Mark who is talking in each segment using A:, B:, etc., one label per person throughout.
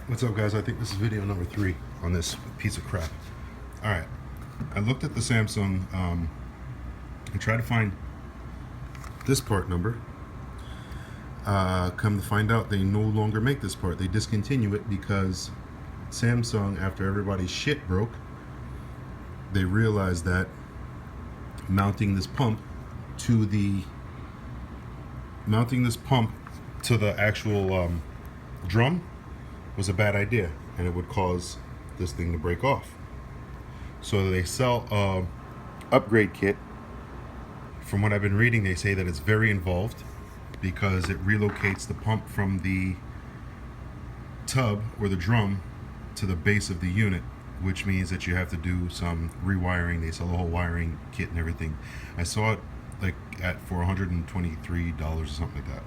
A: What's up, guys? I think this is video number 3 on this piece of crap. Alright, I looked at the Samsung and tried to find this part number. Come to find out, they no longer make this part. They discontinue it because Samsung, after everybody's shit broke, they realized that mounting this pump to the actual drum was a bad idea, and it would cause this thing to break off. So they sell a upgrade kit. From what I've been reading, they say that it's very involved because it relocates the pump from the tub or the drum to the base of the unit, which means that you have to do some rewiring. They sell a whole wiring kit and everything. I saw it like for $123 or something like that.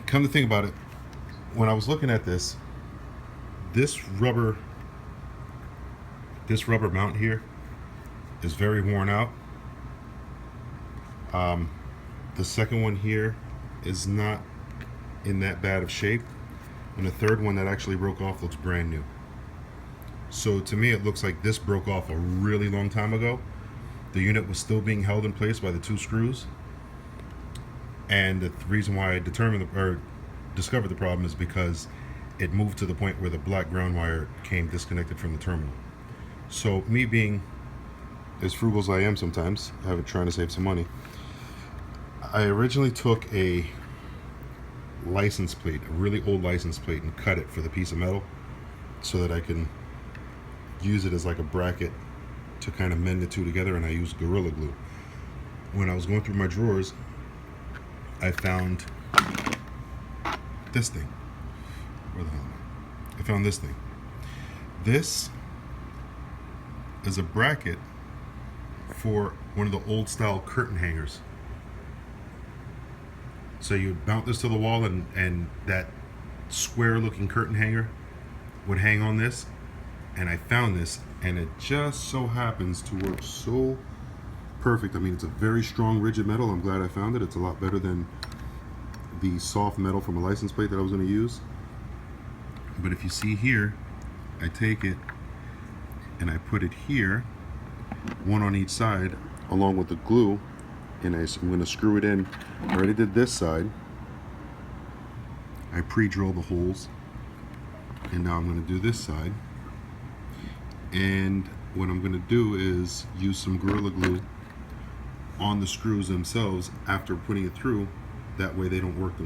A: Come to think about it, when I was looking at this rubber mount here is very worn out. The second one here is not in that bad of shape, and the third one that actually broke off looks brand new. So to me, it looks like this broke off a really long time ago. The unit was still being held in place by the 2 screws, and the reason why I discovered the problem is because it moved to the point where the black ground wire came disconnected from the terminal. So me being as frugal as I am sometimes, trying to save some money, I originally took a license plate, a really old license plate, and cut it for the piece of metal so that I can use it as like a bracket to kind of mend the two together, and I used Gorilla Glue. When I was going through my drawers, I found this thing. Where the hell am I? I found this thing. This is a bracket for one of the old style curtain hangers. So you mount this to the wall, and that square looking curtain hanger would hang on this. And I found this, and it just so happens to work so perfect. I mean, it's a very strong rigid metal. I'm glad I found it. It's a lot better than the soft metal from a license plate that I was going to use. But if you see here, I take it and I put it here, one on each side, along with the glue, and I'm going to screw it in. I already did this side. I pre-drilled the holes, and now I'm going to do this side. And what I'm going to do is use some Gorilla Glue on the screws themselves after putting it through. That way they don't work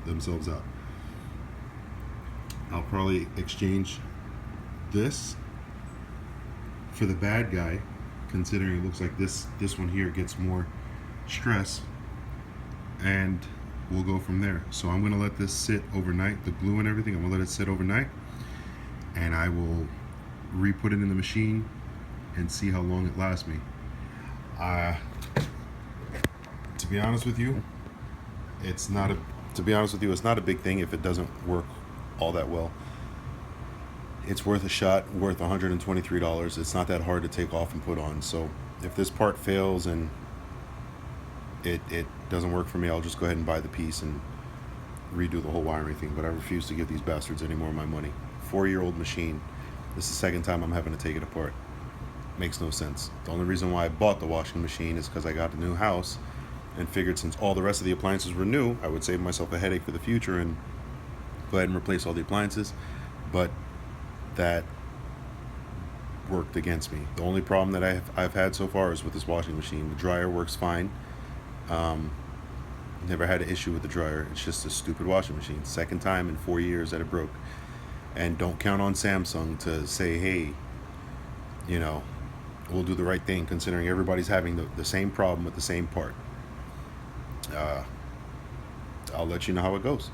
A: themselves out. I'll probably exchange this for the bad guy, considering it looks like this one here gets more stress, and we'll go from there. So I'm going to let this sit overnight, the glue and everything. I'm going to let it sit overnight, and I will re-put it in the machine and see how long it lasts me. To be honest with you, it's not a big thing if it doesn't work all that well. It's worth a shot, worth $123. It's not that hard to take off and put on. So if this part fails and it doesn't work for me, I'll just go ahead and buy the piece and redo the whole wiring thing. But I refuse to give these bastards any more of my money. 4-year-old machine. This is the second time I'm having to take it apart. Makes no sense. The only reason why I bought the washing machine is because I got a new house and figured since all the rest of the appliances were new, I would save myself a headache for the future and go ahead and replace all the appliances. But that worked against me. The only problem that I've had so far is with this washing machine. The dryer works fine. Never had an issue with the dryer. It's just a stupid washing machine. Second time in 4 years that it broke. And don't count on Samsung to say, hey, you know, we'll do the right thing, considering everybody's having the same problem with the same part. I'll let you know how it goes.